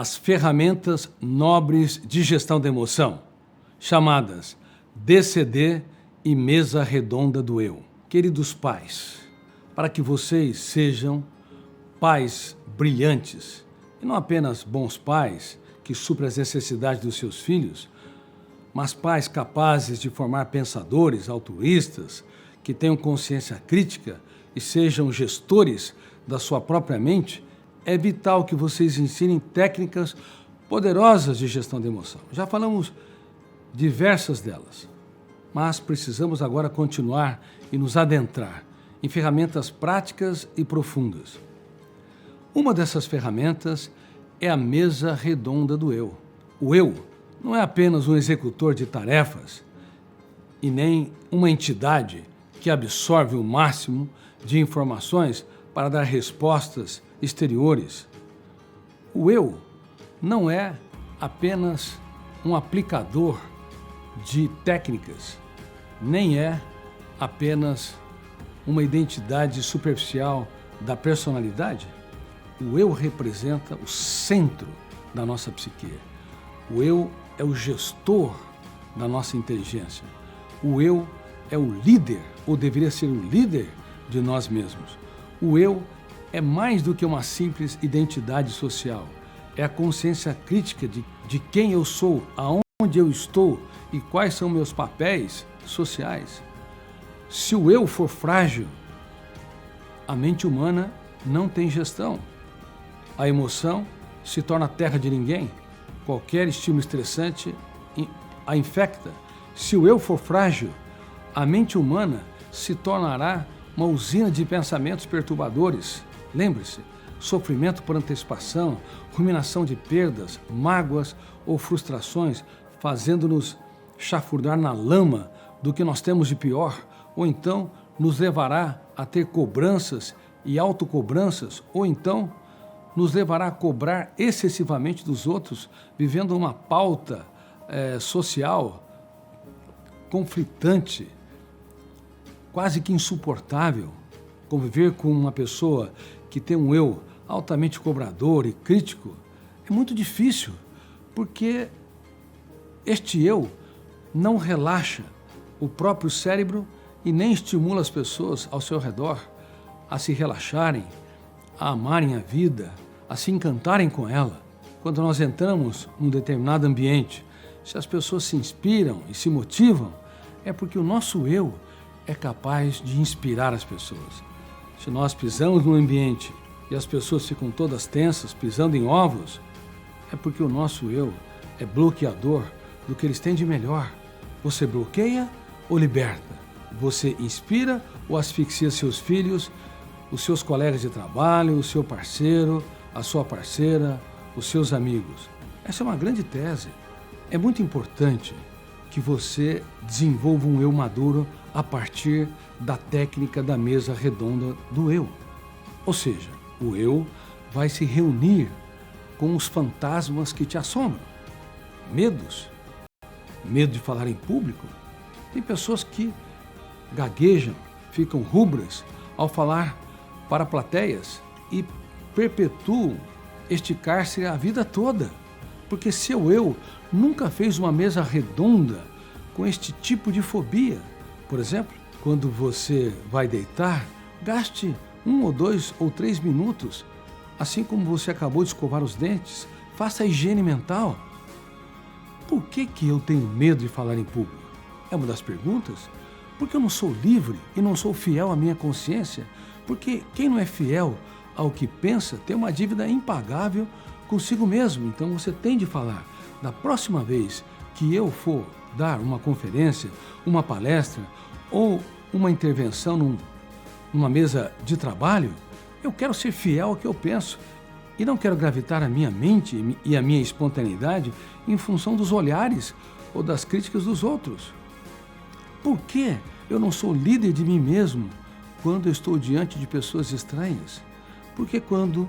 as ferramentas nobres de gestão da emoção, chamadas DCD e Mesa Redonda do Eu. Queridos pais, para que vocês sejam pais brilhantes, e não apenas bons pais que suprem as necessidades dos seus filhos, mas pais capazes de formar pensadores, altruístas, que tenham consciência crítica e sejam gestores da sua própria mente, é vital que vocês ensinem técnicas poderosas de gestão da emoção. Já falamos diversas delas, mas precisamos agora continuar e nos adentrar em ferramentas práticas e profundas. Uma dessas ferramentas é a mesa redonda do eu. O eu não é apenas um executor de tarefas e nem uma entidade que absorve o máximo de informações para dar respostas exteriores. O eu não é apenas um aplicador de técnicas, nem é apenas uma identidade superficial da personalidade. O eu representa o centro da nossa psique. O eu é o gestor da nossa inteligência. O eu é o líder, ou deveria ser o líder de nós mesmos. O eu é mais do que uma simples identidade social. É a consciência crítica de quem eu sou, aonde eu estou e quais são meus papéis sociais. Se o eu for frágil, a mente humana não tem gestão. A emoção se torna terra de ninguém. Qualquer estímulo estressante a infecta. Se o eu for frágil, a mente humana se tornará uma usina de pensamentos perturbadores. Lembre-se, sofrimento por antecipação, ruminação de perdas, mágoas ou frustrações, fazendo-nos chafurdar na lama do que nós temos de pior, ou então nos levará a ter cobranças e autocobranças, ou então nos levará a cobrar excessivamente dos outros, vivendo uma pauta social conflitante, quase que insuportável. Conviver com uma pessoa que tem um eu altamente cobrador e crítico é muito difícil, porque este eu não relaxa o próprio cérebro e nem estimula as pessoas ao seu redor a se relaxarem, a amarem a vida, a se encantarem com ela. Quando nós entramos num determinado ambiente, se as pessoas se inspiram e se motivam, é porque o nosso eu é capaz de inspirar as pessoas. Se nós pisamos num ambiente e as pessoas ficam todas tensas, pisando em ovos, é porque o nosso eu é bloqueador do que eles têm de melhor. Você bloqueia ou liberta? Você inspira ou asfixia seus filhos, os seus colegas de trabalho, o seu parceiro, a sua parceira, os seus amigos? Essa é uma grande tese. É muito importante que você desenvolva um eu maduro a partir da técnica da mesa redonda do eu. Ou seja, o eu vai se reunir com os fantasmas que te assombram. Medos, medo de falar em público. Tem pessoas que gaguejam, ficam rubras ao falar para plateias e perpetuam este cárcere a vida toda, porque seu eu nunca fez uma mesa redonda com este tipo de fobia. Por exemplo, quando você vai deitar, gaste 1 ou 2 ou 3 minutos, assim como você acabou de escovar os dentes, faça a higiene mental. Por que eu tenho medo de falar em público? É uma das perguntas. Porque eu não sou livre e não sou fiel à minha consciência? Porque quem não é fiel ao que pensa tem uma dívida impagável consigo mesmo. Então você tem de falar. Da próxima vez que eu for dar uma conferência, uma palestra ou uma intervenção numa mesa de trabalho, eu quero ser fiel ao que eu penso e não quero gravitar a minha mente e a minha espontaneidade em função dos olhares ou das críticas dos outros. Por que eu não sou líder de mim mesmo quando eu estou diante de pessoas estranhas? Porque quando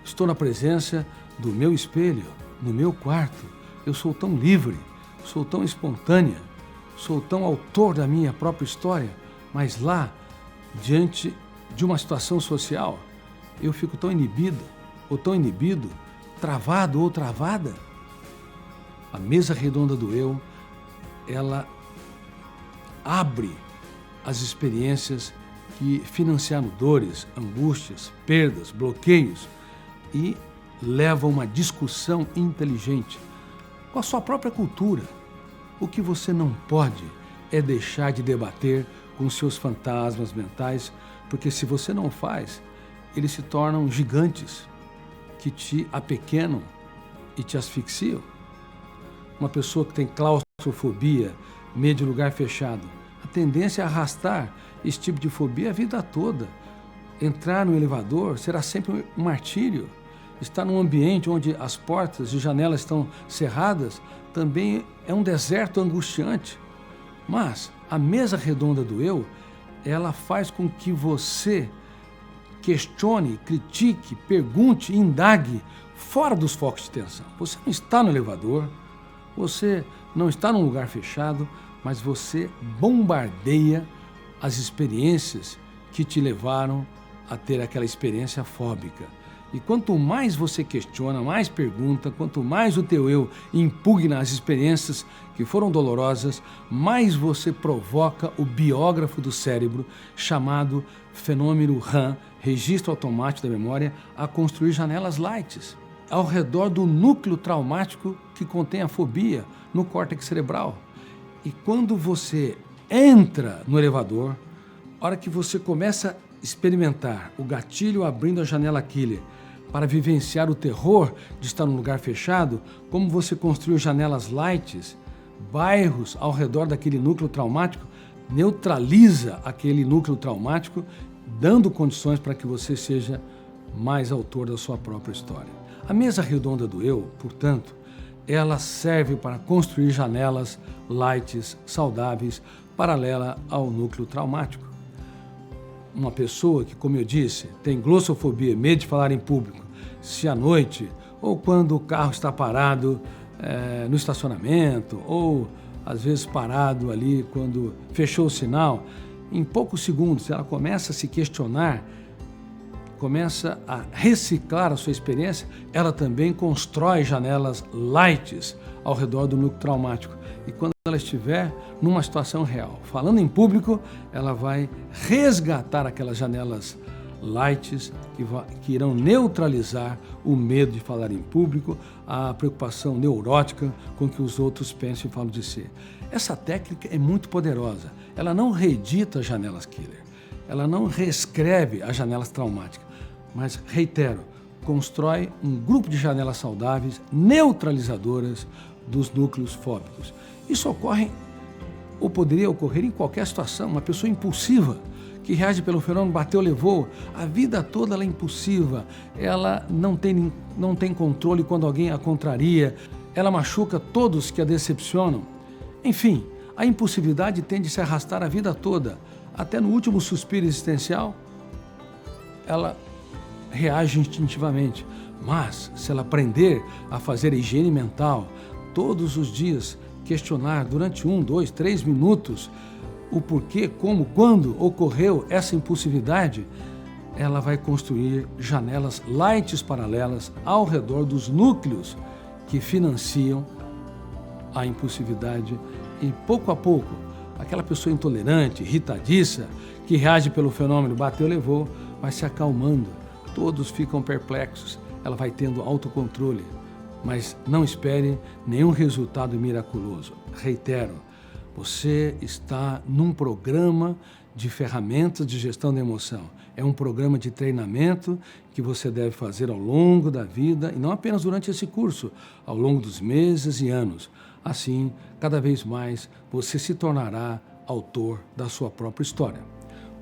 estou na presença do meu espelho, no meu quarto, eu sou tão livre, sou tão espontânea, sou tão autor da minha própria história, mas lá, diante de uma situação social, eu fico tão inibido ou tão inibido travado ou travada? A mesa redonda do eu, ela abre as experiências que financiaram dores, angústias, perdas, bloqueios e leva a uma discussão inteligente com a sua própria cultura. O que você não pode é deixar de debater com seus fantasmas mentais, porque se você não faz, eles se tornam gigantes que te apequenam e te asfixiam. Uma pessoa que tem claustrofobia, medo de lugar fechado, a tendência é arrastar esse tipo de fobia a vida toda. Entrar no elevador será sempre um martírio. Estar num ambiente onde as portas e janelas estão cerradas também é um deserto angustiante. Mas a mesa redonda do eu, ela faz com que você questione, critique, pergunte, indague fora dos focos de tensão. Você não está no elevador, você não está num lugar fechado, mas você bombardeia as experiências que te levaram a ter aquela experiência fóbica. E quanto mais você questiona, mais pergunta, quanto mais o teu eu impugna as experiências que foram dolorosas, mais você provoca o biógrafo do cérebro, chamado fenômeno RAM, registro automático da memória, a construir janelas lights ao redor do núcleo traumático que contém a fobia no córtex cerebral. E quando você entra no elevador, a hora que você começa a experimentar o gatilho abrindo a janela killer para vivenciar o terror de estar num lugar fechado, como você construiu janelas lights, bairros ao redor daquele núcleo traumático, neutraliza aquele núcleo traumático, dando condições para que você seja mais autor da sua própria história. A mesa redonda do eu, portanto, ela serve para construir janelas lights saudáveis paralela ao núcleo traumático. Uma pessoa que, como eu disse, tem glossofobia, medo de falar em público, se à noite ou quando o carro está parado no estacionamento ou às vezes parado ali quando fechou o sinal, em poucos segundos ela começa a se questionar, começa a reciclar a sua experiência, ela também constrói janelas lights ao redor do núcleo traumático. E quando ela estiver numa situação real, falando em público, ela vai resgatar aquelas janelas lights que irão neutralizar o medo de falar em público, a preocupação neurótica com que os outros pensam e falam de si. Essa técnica é muito poderosa. Ela não reedita as janelas killer, ela não reescreve as janelas traumáticas, mas, reitero, constrói um grupo de janelas saudáveis, neutralizadoras dos núcleos fóbicos. Isso ocorre, ou poderia ocorrer em qualquer situação. Uma pessoa impulsiva, que reage pelo fenômeno bateu, levou, a vida toda ela é impulsiva, ela não tem controle quando alguém a contraria, ela machuca todos que a decepcionam. Enfim, a impulsividade tende a se arrastar a vida toda, até no último suspiro existencial, ela reage instintivamente. Mas, se ela aprender a fazer a higiene mental, todos os dias, questionar durante 1, 2, 3 minutos o porquê, como, quando ocorreu essa impulsividade, ela vai construir janelas lights paralelas ao redor dos núcleos que financiam a impulsividade e, pouco a pouco, aquela pessoa intolerante, irritadiça, que reage pelo fenômeno bateu, levou, vai se acalmando. Todos ficam perplexos, ela vai tendo autocontrole, mas não espere nenhum resultado miraculoso. Reitero, você está num programa de ferramentas de gestão da emoção. É um programa de treinamento que você deve fazer ao longo da vida e não apenas durante esse curso, ao longo dos meses e anos. Assim, cada vez mais, você se tornará autor da sua própria história.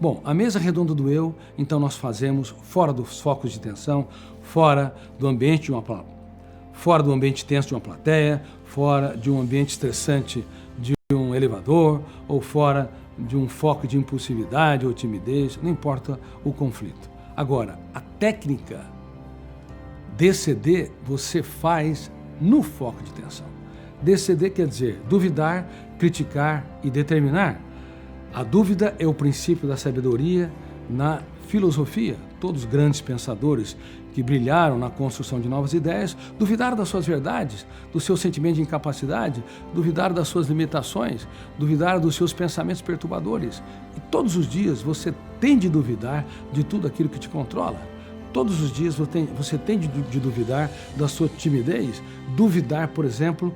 Bom, a mesa redonda do eu, então nós fazemos fora dos focos de tensão, fora do ambiente fora do ambiente tenso de uma plateia, fora de um ambiente estressante de um elevador, ou fora de um foco de impulsividade ou timidez, não importa o conflito. Agora, a técnica DCD você faz no foco de tensão. DCD quer dizer duvidar, criticar e determinar. A dúvida é o princípio da sabedoria na filosofia. Todos os grandes pensadores que brilharam na construção de novas ideias duvidaram das suas verdades, do seu sentimento de incapacidade, duvidaram das suas limitações, duvidaram dos seus pensamentos perturbadores. E todos os dias você tem de duvidar de tudo aquilo que te controla. Todos os dias você tem de duvidar da sua timidez, duvidar, por exemplo,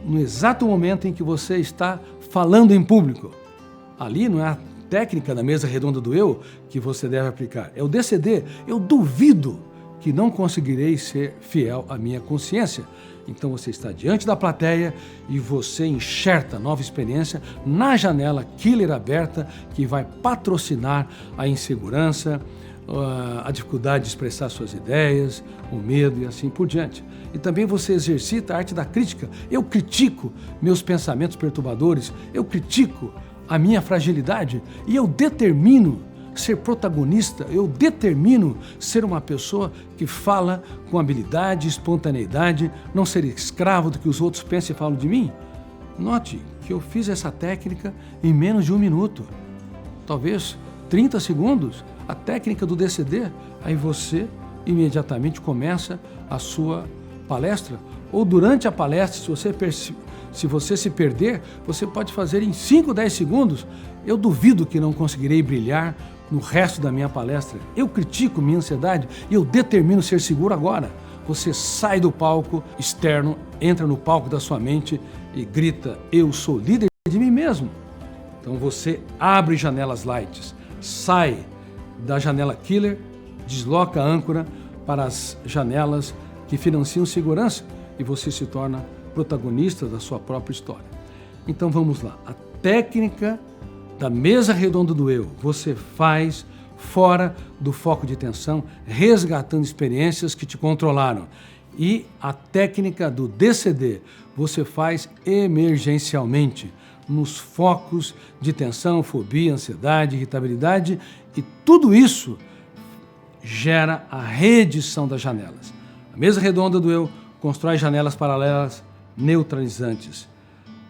no exato momento em que você está falando em público. Ali não é a técnica da mesa redonda do eu que você deve aplicar, é o DCD. Eu duvido que não conseguirei ser fiel à minha consciência. Então você está diante da plateia e você enxerta nova experiência na janela killer aberta que vai patrocinar a insegurança, a dificuldade de expressar suas ideias, o medo e assim por diante. E também você exercita a arte da crítica. Eu critico meus pensamentos perturbadores, eu critico a minha fragilidade e eu determino ser protagonista, eu determino ser uma pessoa que fala com habilidade, espontaneidade, não ser escravo do que os outros pensam e falam de mim. Note que eu fiz essa técnica em menos de 1 minuto, talvez 30 segundos, a técnica do DCD. Aí você imediatamente começa a sua palestra, ou durante a palestra, se você se perder, você pode fazer em 5, 10 segundos. Eu duvido que não conseguirei brilhar no resto da minha palestra. Eu critico minha ansiedade e eu determino ser seguro agora. Você sai do palco externo, entra no palco da sua mente e grita: eu sou líder de mim mesmo. Então você abre janelas lights, sai da janela killer, desloca a âncora para as janelas que financiam segurança e você se torna protagonista da sua própria história. Então vamos lá. A técnica da mesa redonda do eu, você faz fora do foco de tensão, resgatando experiências que te controlaram. E a técnica do DCD, você faz emergencialmente, nos focos de tensão, fobia, ansiedade, irritabilidade, e tudo isso gera a reedição das janelas. A mesa redonda do eu constrói janelas paralelas neutralizantes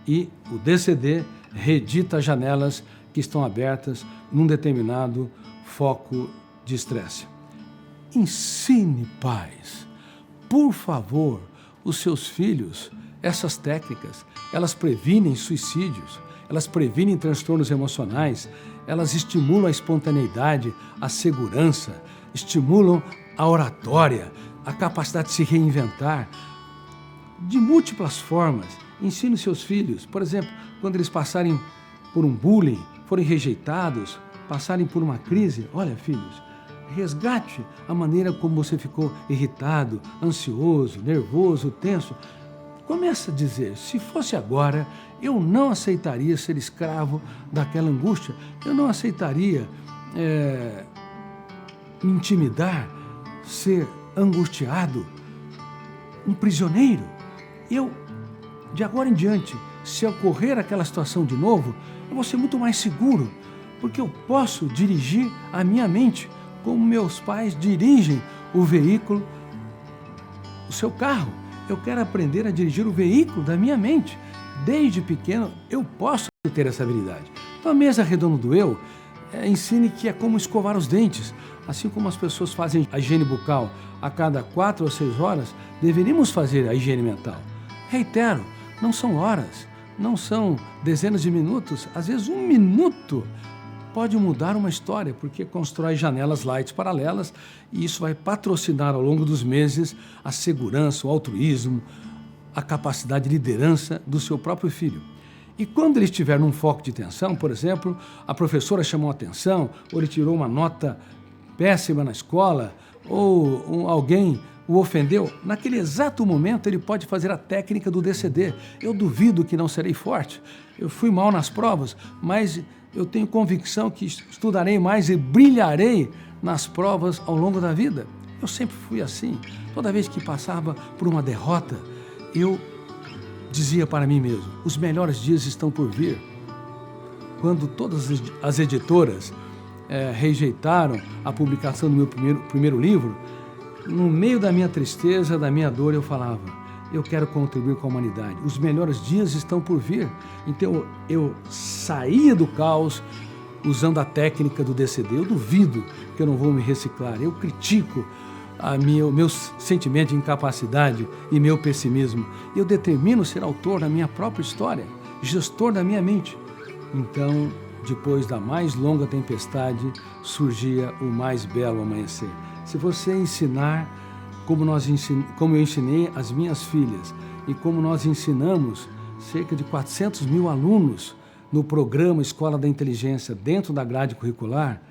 e o DCD reedita as janelas que estão abertas num determinado foco de estresse. Ensine, pais, por favor, os seus filhos essas técnicas. Elas previnem suicídios, elas previnem transtornos emocionais, elas estimulam a espontaneidade, a segurança, estimulam a oratória, a capacidade de se reinventar de múltiplas formas. Ensine seus filhos, por exemplo, quando eles passarem por um bullying, forem rejeitados, passarem por uma crise, olha, filhos, resgate a maneira como você ficou irritado, ansioso, nervoso, tenso. Começa a dizer: se fosse agora, eu não aceitaria ser escravo daquela angústia, eu não aceitaria me intimidar, ser angustiado, um prisioneiro. Eu, de agora em diante, se ocorrer aquela situação de novo, eu vou ser muito mais seguro, porque eu posso dirigir a minha mente como meus pais dirigem o veículo, o seu carro. Eu quero aprender a dirigir o veículo da minha mente. Desde pequeno eu posso ter essa habilidade. Então a mesa redonda do eu ensine que é como escovar os dentes. Assim como as pessoas fazem a higiene bucal a cada 4 ou 6 horas, deveríamos fazer a higiene mental. Reitero, não são horas, não são dezenas de minutos, às vezes 1 minuto pode mudar uma história, porque constrói janelas light paralelas e isso vai patrocinar ao longo dos meses a segurança, o altruísmo, a capacidade de liderança do seu próprio filho. E quando ele estiver num foco de tensão, por exemplo, a professora chamou a atenção, ou ele tirou uma nota péssima na escola, ou alguém o ofendeu, naquele exato momento ele pode fazer a técnica do DCD. Eu duvido que não serei forte. Eu fui mal nas provas, mas eu tenho convicção que estudarei mais e brilharei nas provas ao longo da vida. Eu sempre fui assim. Toda vez que passava por uma derrota, eu dizia para mim mesmo: os melhores dias estão por vir. Quando todas as editoras rejeitaram a publicação do meu primeiro livro, no meio da minha tristeza, da minha dor, eu falava: eu quero contribuir com a humanidade. Os melhores dias estão por vir. Então eu saía do caos, usando a técnica do DCD. Eu duvido que eu não vou me reciclar. Eu critico o meu sentimento de incapacidade e meu pessimismo. Eu determino ser autor da minha própria história, gestor da minha mente. Então, depois da mais longa tempestade, surgia o mais belo amanhecer. Se você ensinar como eu ensinei as minhas filhas e como nós ensinamos cerca de 400 mil alunos no programa Escola da Inteligência dentro da grade curricular,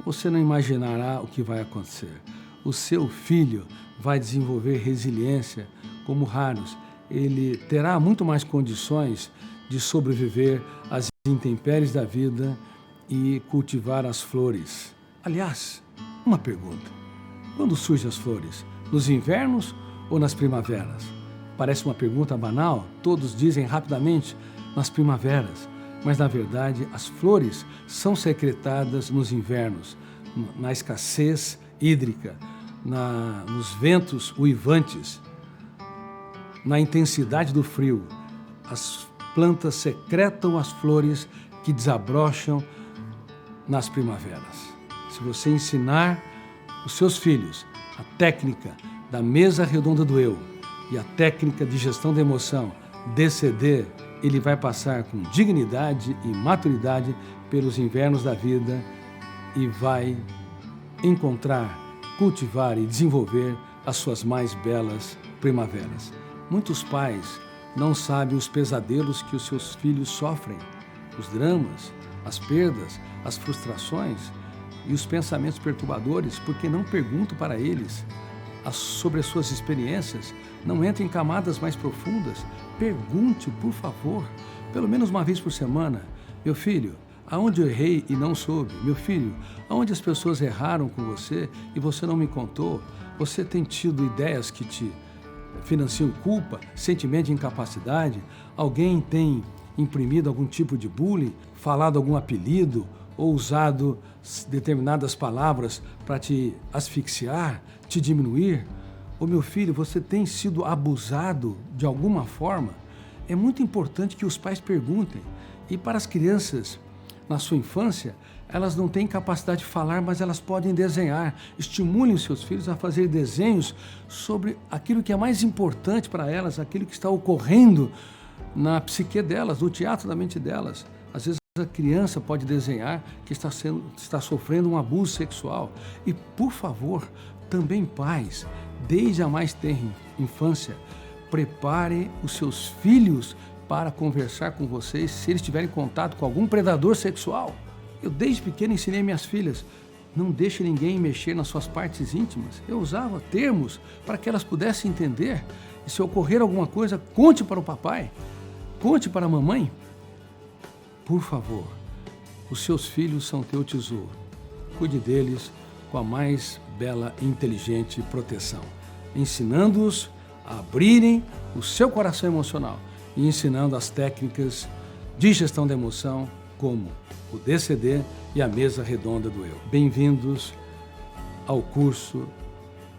você não imaginará o que vai acontecer. O seu filho vai desenvolver resiliência como raros. Ele terá muito mais condições de sobreviver às intempéries da vida e cultivar as flores. Aliás, uma pergunta. Quando surgem as flores? Nos invernos ou nas primaveras? Parece uma pergunta banal, todos dizem rapidamente nas primaveras, mas na verdade as flores são secretadas nos invernos, na escassez hídrica, nos ventos uivantes, na intensidade do frio. As plantas secretam as flores que desabrocham nas primaveras. Se você ensinar os seus filhos a técnica da mesa redonda do eu e a técnica de gestão da emoção, DCD, ele vai passar com dignidade e maturidade pelos invernos da vida e vai encontrar, cultivar e desenvolver as suas mais belas primaveras. Muitos pais não sabem os pesadelos que os seus filhos sofrem, os dramas, as perdas, as frustrações e os pensamentos perturbadores, porque não perguntam para eles sobre as suas experiências, não entram em camadas mais profundas. Pergunte, por favor, pelo menos uma vez por semana: meu filho, aonde eu errei e não soube? Meu filho, aonde as pessoas erraram com você e você não me contou? Você tem tido ideias que te financiam culpa, sentimento de incapacidade? Alguém tem imprimido algum tipo de bullying, falado algum apelido ou usado determinadas palavras para te asfixiar, te diminuir? Ô meu filho, você tem sido abusado de alguma forma? É muito importante que os pais perguntem. E para as crianças, na sua infância, elas não têm capacidade de falar, mas elas podem desenhar. Estimulem os seus filhos a fazer desenhos sobre aquilo que é mais importante para elas, aquilo que está ocorrendo na psique delas, no teatro da mente delas. Às vezes a criança pode desenhar que está sofrendo um abuso sexual. E, por favor, também pais, desde a mais tenra infância, preparem os seus filhos para conversar com vocês se eles tiverem contato com algum predador sexual. Eu, desde pequeno, ensinei minhas filhas: não deixe ninguém mexer nas suas partes íntimas. Eu usava termos para que elas pudessem entender. E se ocorrer alguma coisa, conte para o papai, conte para a mamãe. Por favor, os seus filhos são teu tesouro. Cuide deles com a mais bela e inteligente proteção, ensinando-os a abrirem o seu coração emocional e ensinando as técnicas de gestão da emoção, como o DCD e a mesa redonda do eu. Bem-vindos ao curso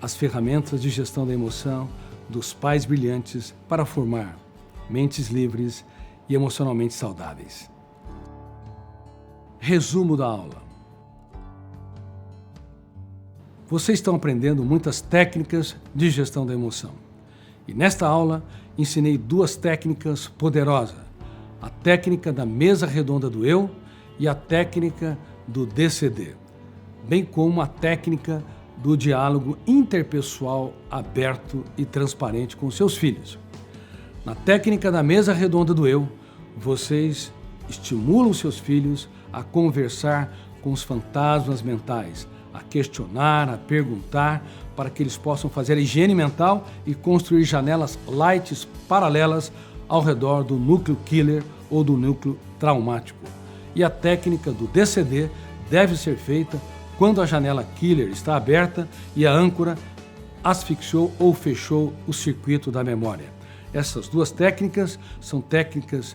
As Ferramentas de Gestão da Emoção dos Pais Brilhantes para formar mentes livres e emocionalmente saudáveis. Resumo da aula. Vocês estão aprendendo muitas técnicas de gestão da emoção. E nesta aula ensinei duas técnicas poderosas: a técnica da mesa redonda do eu e a técnica do DCD, bem como a técnica do diálogo interpessoal aberto e transparente com seus filhos. Na técnica da mesa redonda do eu, vocês estimulam seus filhos a conversar com os fantasmas mentais, a questionar, a perguntar, para que eles possam fazer a higiene mental e construir janelas lights paralelas ao redor do núcleo killer ou do núcleo traumático. E a técnica do DCD deve ser feita quando a janela killer está aberta e a âncora asfixiou ou fechou o circuito da memória. Essas duas técnicas são técnicas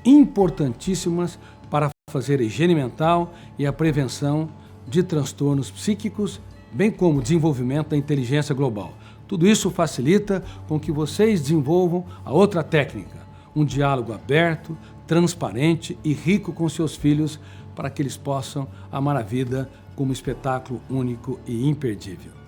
importantíssimas para fazer a higiene mental e a prevenção de transtornos psíquicos, bem como o desenvolvimento da inteligência global. Tudo isso facilita com que vocês desenvolvam a outra técnica, um diálogo aberto, transparente e rico com seus filhos, para que eles possam amar a vida como um espetáculo único e imperdível.